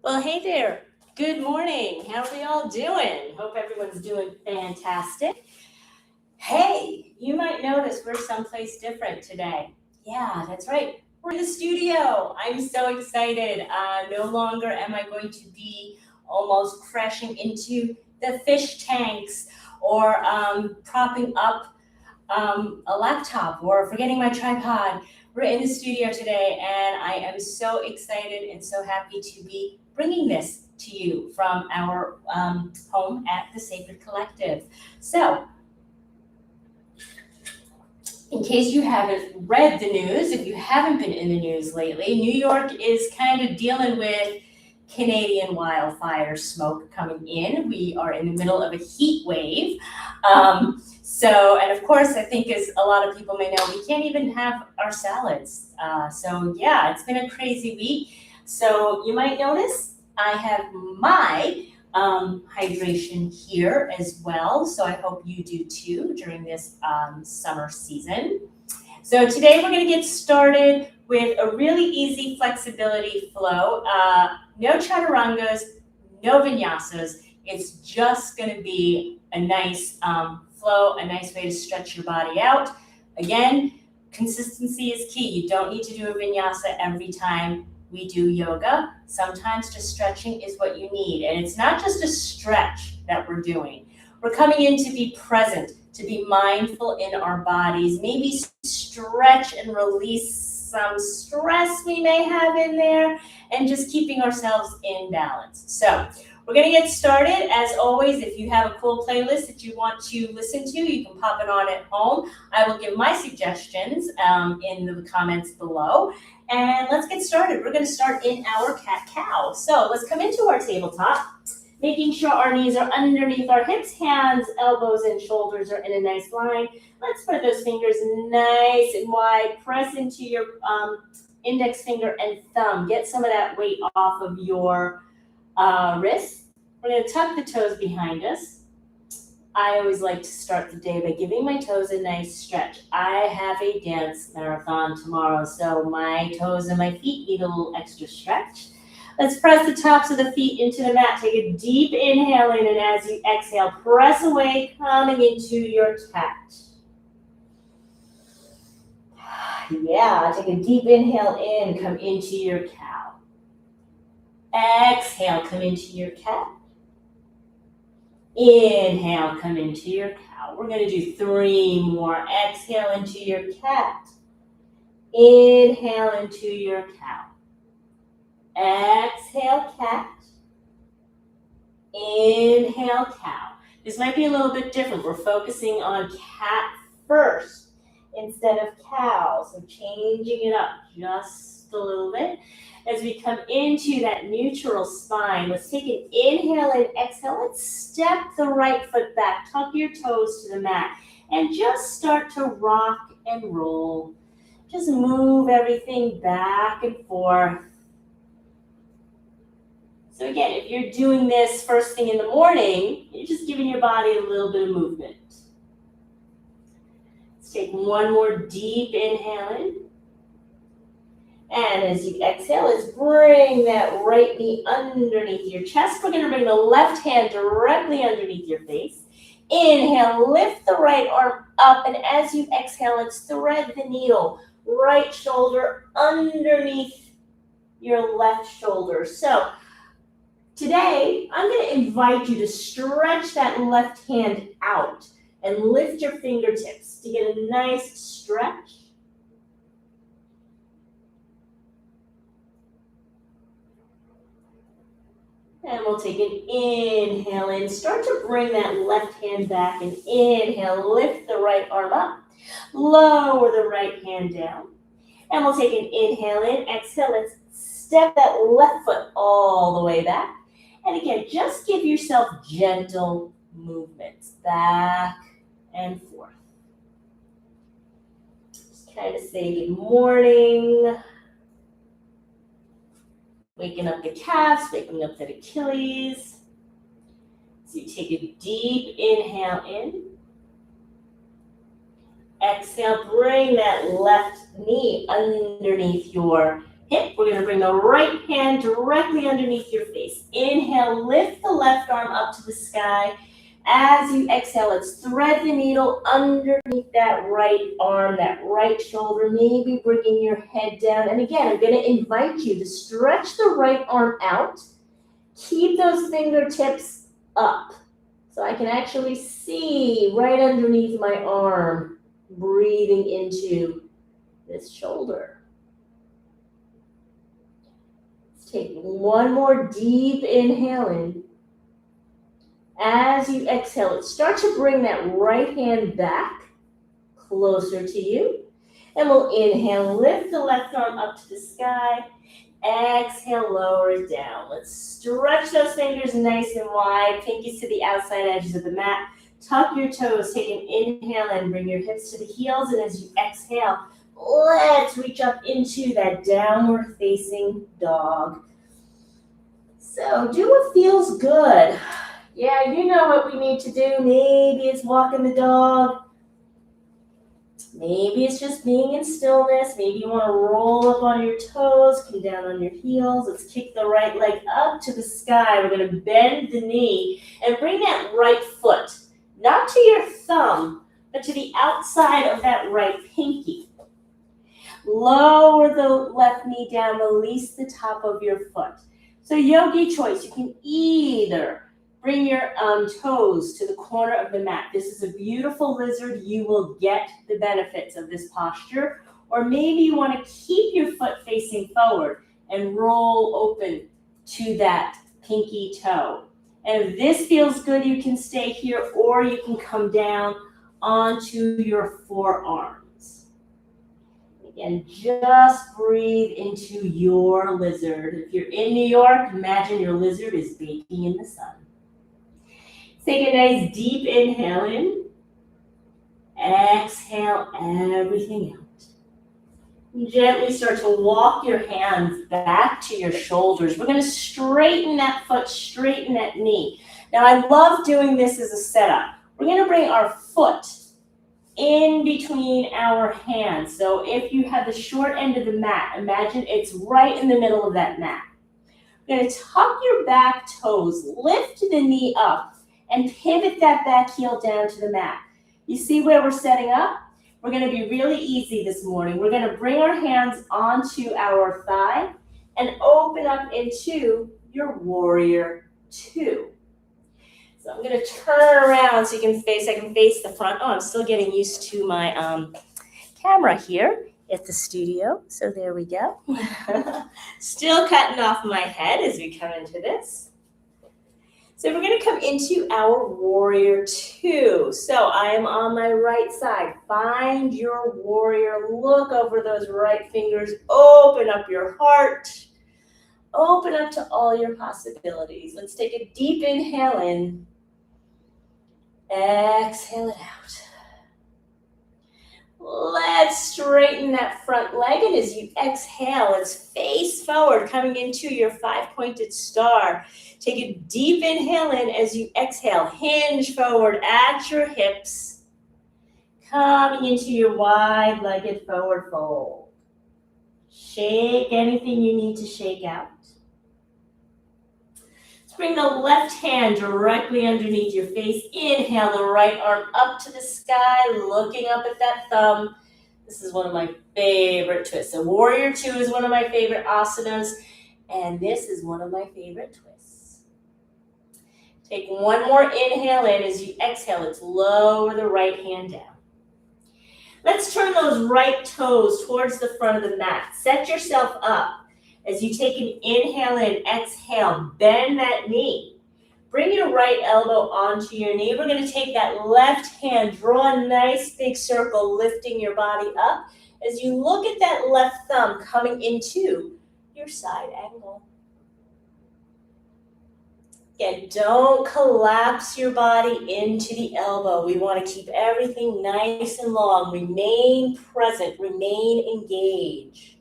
Well, hey there. Good morning. How are we all doing? Hope everyone's doing fantastic. Hey, you might notice we're someplace different today. Yeah, that's right. We're in the studio. I'm so excited. No longer am I going to be almost crashing into the fish tanks or propping up a laptop or forgetting my tripod. We're in the studio today, and I am so excited and so happy to be bringing this to you from our home at the Sacred Collective. So, in case you haven't read the news, if you haven't been in the news lately, New York is kind of dealing with Canadian wildfire smoke coming in. We are in the middle of a heat wave. And of course, I think as a lot of people may know, we can't even have our salads. Yeah, it's been a crazy week. So you might notice I have my hydration here as well. So I hope you do too during this summer season. So today we're going to get started with a really easy flexibility flow. No chaturangas, no vinyasas. It's just going to be a nice flow, a nice way to stretch your body out. Again, consistency is key. You don't need to do a vinyasa every time we do yoga. Sometimes just stretching is what you need. And it's not just a stretch that we're doing. We're coming in to be present, to be mindful in our bodies, maybe stretch and release some stress we may have in there, and just keeping ourselves in balance. So we're going to get started. As always, if you have a cool playlist that you want to listen to, you can pop it on at home. I will give my suggestions in the comments below. And let's get started. We're going to start in our cat-cow. So let's come into our tabletop, making sure our knees are underneath our hips, hands, elbows, and shoulders are in a nice line. Let's spread those fingers nice and wide. Press into your index finger and thumb. Get some of that weight off of your wrists. We're going to tuck the toes behind us. I always like to start the day by giving my toes a nice stretch. I have a dance marathon tomorrow, so my toes and my feet need a little extra stretch. Let's press the tops of the feet into the mat. Take a deep inhale in, and as you exhale, press away, coming into your cat. Yeah, take a deep inhale in, come into your cow. Exhale, come into your cat. Inhale, come into your cow. We're going to do 3 more. Exhale into your cat. Inhale into your cow. Exhale, cat. Inhale, cow. This might be a little bit different. We're focusing on cat first instead of cow. So changing it up just a little bit. As we come into that neutral spine, let's take an inhale and exhale. Let's step the right foot back. Tuck your toes to the mat and just start to rock and roll. Just move everything back and forth. So again, if you're doing this first thing in the morning, you're just giving your body a little bit of movement. Let's take one more deep inhale in. And as you exhale, let's bring that right knee underneath your chest. We're going to bring the left hand directly underneath your face. Inhale, lift the right arm up. And as you exhale, let's thread the needle. Right shoulder underneath your left shoulder. So today, I'm going to invite you to stretch that left hand out and lift your fingertips to get a nice stretch. And we'll take an inhale in. Start to bring that left hand back and inhale. Lift the right arm up. Lower the right hand down. And we'll take an inhale in. Exhale. Let's step that left foot all the way back. And again, just give yourself gentle movements back and forth. Just kind of say good morning. Waking up the calves, waking up that Achilles. So you take a deep inhale in. Exhale, bring that left knee underneath your hip. We're going to bring the right hand directly underneath your face. Inhale, lift the left arm up to the sky. As you exhale, let's thread the needle underneath that right arm, that right shoulder, maybe bringing your head down. And again, I'm going to invite you to stretch the right arm out. Keep those fingertips up so I can actually see right underneath my arm, breathing into this shoulder. Let's take one more deep inhale in. As you exhale, start to bring that right hand back closer to you. And we'll inhale, lift the left arm up to the sky. Exhale, lower it down. Let's stretch those fingers nice and wide. Pinkies to the outside edges of the mat. Tuck your toes. Take an inhale and bring your hips to the heels. And as you exhale, let's reach up into that downward facing dog. So do what feels good. Yeah, you know what we need to do. Maybe it's walking the dog. Maybe it's just being in stillness. Maybe you want to roll up on your toes, come down on your heels. Let's kick the right leg up to the sky. We're going to bend the knee and bring that right foot, not to your thumb, but to the outside of that right pinky. Lower the left knee down, release the top of your foot. So yogi choice, you can either bring your toes to the corner of the mat. This is a beautiful lizard. You will get the benefits of this posture. Or maybe you want to keep your foot facing forward and roll open to that pinky toe. And if this feels good, you can stay here, or you can come down onto your forearms. Again, just breathe into your lizard. If you're in New York, imagine your lizard is baking in the sun. Take a nice deep inhale in. Exhale everything out. And gently start to walk your hands back to your shoulders. We're going to straighten that foot, straighten that knee. Now, I love doing this as a setup. We're going to bring our foot in between our hands. So if you have the short end of the mat, imagine it's right in the middle of that mat. You're going to tuck your back toes, lift the knee up, and pivot that back heel down to the mat. You see where we're setting up? We're going to be really easy this morning. We're going to bring our hands onto our thigh and open up into your warrior two. So I'm going to turn around so I can face the front. Oh, I'm still getting used to my camera here at the studio. So there we go. Still cutting off my head as we come into this. So we're going to come into our warrior two. So I am on my right side. Find your warrior. Look over those right fingers. Open up your heart. Open up to all your possibilities. Let's take a deep inhale in. Exhale it out. Let's straighten that front leg, and as you exhale, let's face forward, coming into your five-pointed star. Take a deep inhale in. As you exhale, hinge forward at your hips, coming into your wide-legged forward fold. Shake anything you need to shake out. Bring the left hand directly underneath your face. Inhale the right arm up to the sky, looking up at that thumb. This is one of my favorite twists. So warrior two is one of my favorite asanas, and this is one of my favorite twists. Take one more inhale in. As you exhale, let's lower the right hand down. Let's turn those right toes towards the front of the mat. Set yourself up. As you take an inhale in, exhale, bend that knee. Bring your right elbow onto your knee. We're going to take that left hand, draw a nice big circle, lifting your body up. As you look at that left thumb coming into your side angle. Again, don't collapse your body into the elbow. We want to keep everything nice and long. Remain present, remain engaged.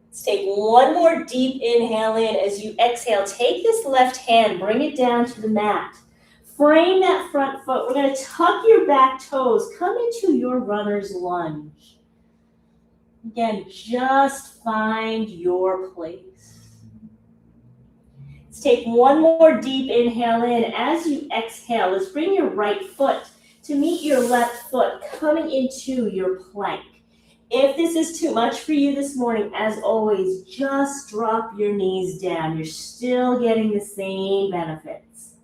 Let's take one more deep inhale in. As you exhale, take this left hand, bring it down to the mat. Frame that front foot. We're going to tuck your back toes. Come into your runner's lunge. Again, just find your place. Let's take one more deep inhale in. As you exhale, let's bring your right foot to meet your left foot, coming into your plank. If this is too much for you this morning, as always, just drop your knees down. You're still getting the same benefits.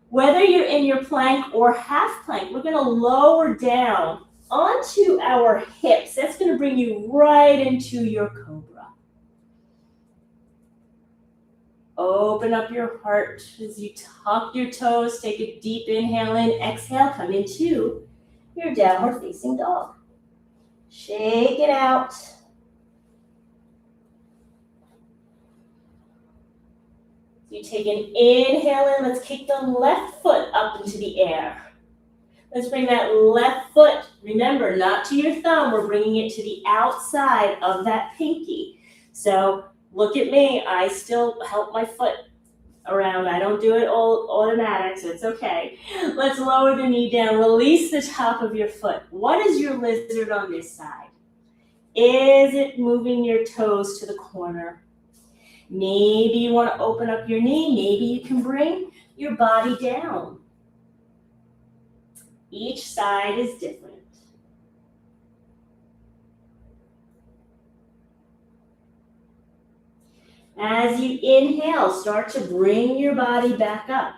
Whether you're in your plank or half plank, we're gonna lower down onto our hips. That's gonna bring you right into your cobra. Open up your heart as you tuck your toes, take a deep inhale in, exhale, come into your downward facing dog. Shake it out. You take an inhale in, let's kick the left foot up into the air. Let's bring that left foot, remember, not to your thumb, we're bringing it to the outside of that pinky. So look at me, I still help my foot around. I don't do it all automatic, so it's okay. Let's lower the knee down, release the top of your foot. What is your lizard on this side? Is it moving your toes to the corner? Maybe you want to open up your knee. Maybe you can bring your body down. Each side is different. As you inhale, start to bring your body back up.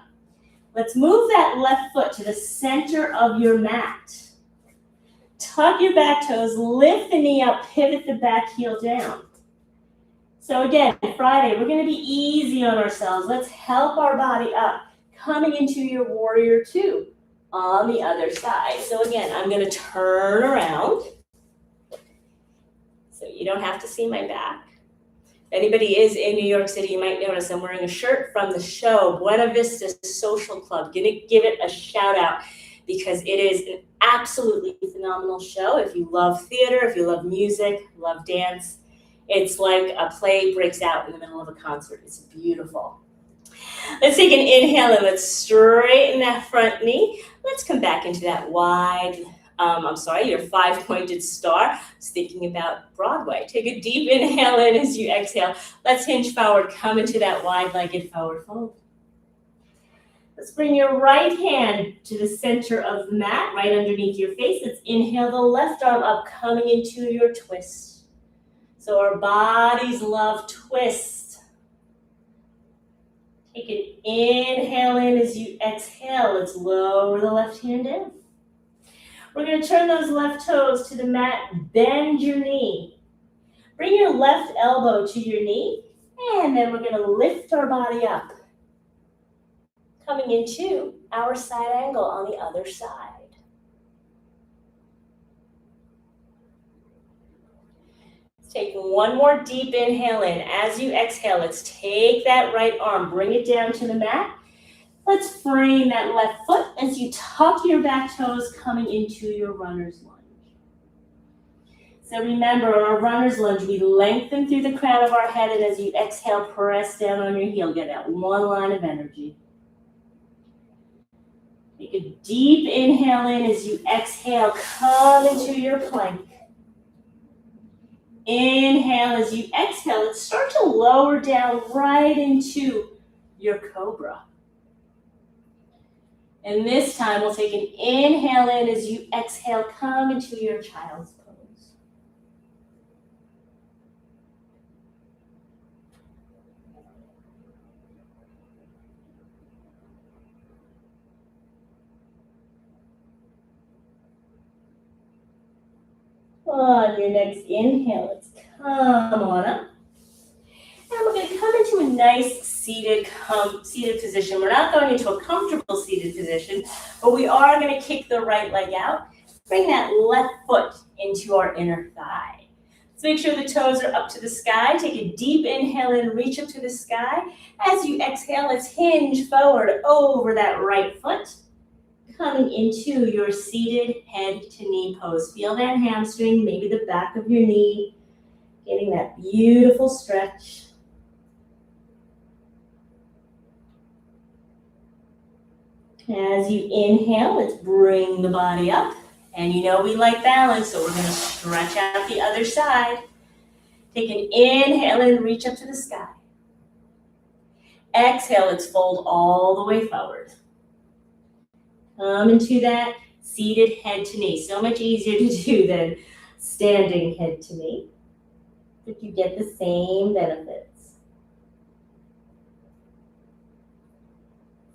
Let's move that left foot to the center of your mat. Tuck your back toes, lift the knee up, pivot the back heel down. So again, Friday, we're going to be easy on ourselves. Let's help our body up, coming into your warrior two on the other side. So again, I'm going to turn around. So you don't have to see my back. If anybody is in New York City, you might notice I'm wearing a shirt from the show, Buena Vista Social Club. Gonna give it a shout out because it is an absolutely phenomenal show. If you love theater, if you love music, love dance, it's like a play breaks out in the middle of a concert. It's beautiful. Let's take an inhale and let's straighten that front knee. Let's come back into that wide, your five-pointed star. I was thinking about Broadway. Take a deep inhale in as you exhale. Let's hinge forward, come into that wide-legged forward fold. Let's bring your right hand to the center of the mat, right underneath your face. Let's inhale the left arm up, coming into your twist. So our bodies love twists. Take an inhale in as you exhale. Let's lower the left hand in. We're going to turn those left toes to the mat, bend your knee. Bring your left elbow to your knee, and then we're going to lift our body up, coming into our side angle on the other side. Let's take one more deep inhale in. As you exhale, let's take that right arm, bring it down to the mat. Let's frame that left foot as you tuck your back toes, coming into your runner's lunge. So remember, our runner's lunge, we lengthen through the crown of our head, and as you exhale, press down on your heel. Get that one line of energy. Take a deep inhale in as you exhale, come into your plank. Inhale as you exhale, let's start to lower down right into your cobra. And this time we'll take an inhale in as you exhale, come into your child's pose. On your next inhale, let's come on up. And we're going to come into a nice seated position. We're not going into a comfortable seated position, but we are going to kick the right leg out. Bring that left foot into our inner thigh. Let's make sure the toes are up to the sky. Take a deep inhale in, reach up to the sky. As you exhale, let's hinge forward over that right foot, coming into your seated head to knee pose. Feel that hamstring, maybe the back of your knee, getting that beautiful stretch. As you inhale, let's bring the body up. And you know we like balance, so we're gonna stretch out the other side. Take an inhale and reach up to the sky. Exhale, let's fold all the way forward. Come into that seated head to knee. So much easier to do than standing head to knee. But you get the same benefits.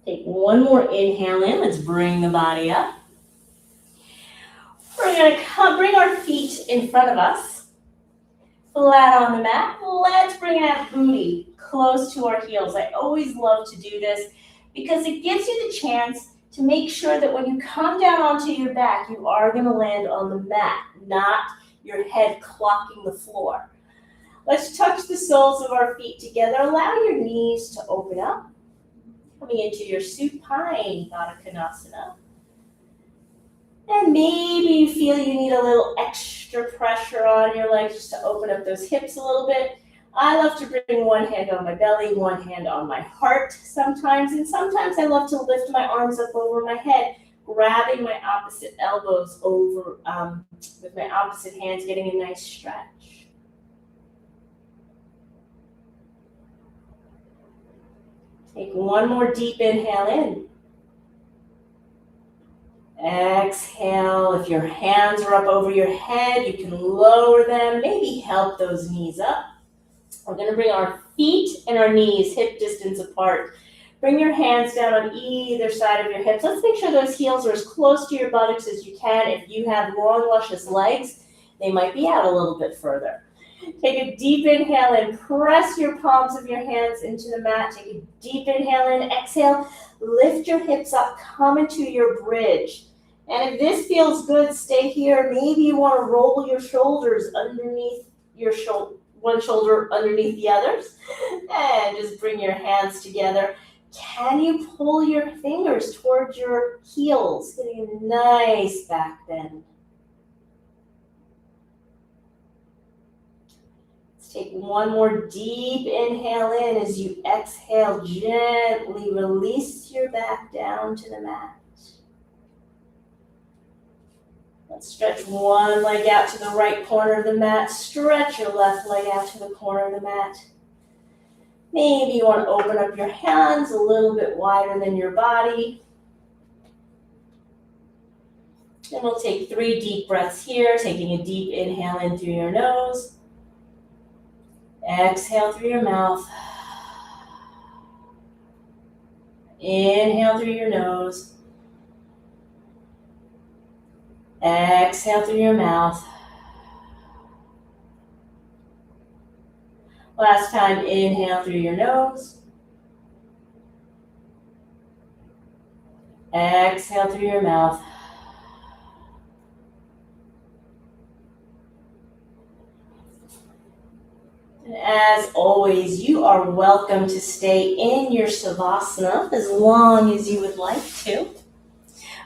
Take one more inhale in. Let's bring the body up. We're going to bring our feet in front of us, flat on the mat. Let's bring that booty close to our heels. I always love to do this because it gives you the chance to make sure that when you come down onto your back, you are going to land on the mat, not your head clocking the floor. Let's touch the soles of our feet together. Allow your knees to open up. Coming into your supine Baddha Konasana. And maybe you feel you need a little extra pressure on your legs just to open up those hips a little bit. I love to bring one hand on my belly, one hand on my heart sometimes, and sometimes I love to lift my arms up over my head, grabbing my opposite elbows over with my opposite hands, getting a nice stretch. Take one more deep inhale in. Exhale. If your hands are up over your head, you can lower them. Maybe help those knees up. We're going to bring our feet and our knees hip distance apart. Bring your hands down on either side of your hips. Let's make sure those heels are as close to your buttocks as you can. If you have long, luscious legs, they might be out a little bit further. Take a deep inhale and press your palms of your hands into the mat. Take a deep inhale and exhale. Lift your hips up. Come into your bridge. And if this feels good, stay here. Maybe you want to roll your shoulders underneath your shoulder, one shoulder underneath the others. And just bring your hands together. Can you pull your fingers towards your heels, getting a nice back bend? Let's take one more deep inhale in. As you exhale, gently release your back down to the mat. Let's stretch one leg out to the right corner of the mat. Stretch your left leg out to the corner of the mat. Maybe you want to open up your hands a little bit wider than your body. And we'll take 3 deep breaths here, taking a deep inhale in through your nose. Exhale through your mouth. Inhale through your nose. Exhale through your mouth. Last time, inhale through your nose. Exhale through your mouth. And as always, you are welcome to stay in your Savasana as long as you would like to.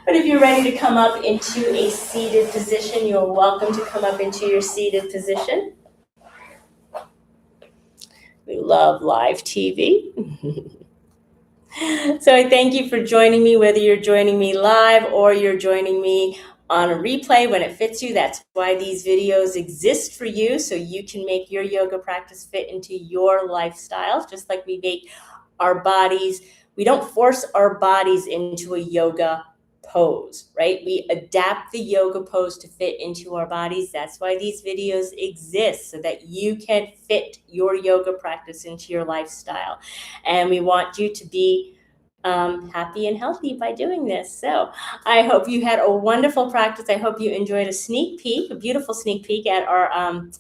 But if you're ready to come up into a seated position, you're welcome to come up into your seated position. We love live TV. So I thank you for joining me, whether you're joining me live or you're joining me on a replay when it fits you. That's why these videos exist for you, so you can make your yoga practice fit into your lifestyle, just like we make our bodies. We don't force our bodies into a yoga pose, right? We adapt the yoga pose to fit into our bodies. That's why these videos exist, so that you can fit your yoga practice into your lifestyle. And we want you to be happy and healthy by doing this. So I hope you had a wonderful practice. I hope you enjoyed a sneak peek, a beautiful sneak peek at our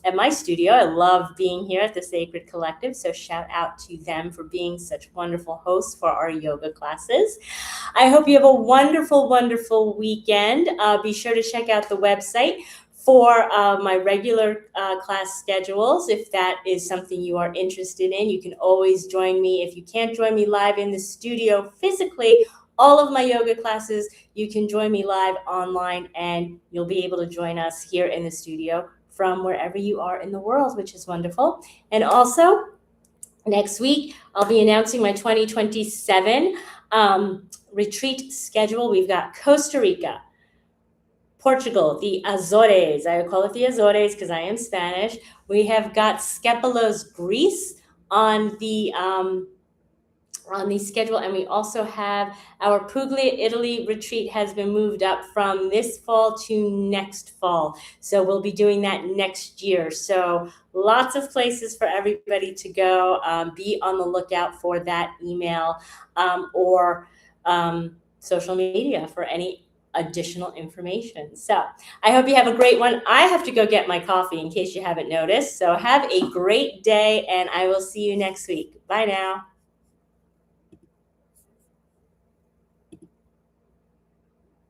at my studio. I love being here at the Sacred Collective. So shout out to them for being such wonderful hosts for our yoga classes. I hope you have a wonderful, wonderful weekend. Be sure to check out the website for my regular class schedules. If that is something you are interested in, you can always join me. If you can't join me live in the studio physically, all of my yoga classes, you can join me live online, and you'll be able to join us here in the studio from wherever you are in the world, which is wonderful. And also, next week, I'll be announcing my 2027 retreat schedule. We've got Costa Rica, Portugal, the Azores. I call it the Azores because I am Spanish. We have got Skepelos, Greece on the schedule, and we also have our Puglia, Italy retreat has been moved up from this fall to next fall. So we'll be doing that next year. So lots of places for everybody to go. Be on the lookout for that email or social media for any additional information. So I hope you have a great one. I have to go get my coffee in case you haven't noticed. So have a great day, and I will see you next week. Bye now.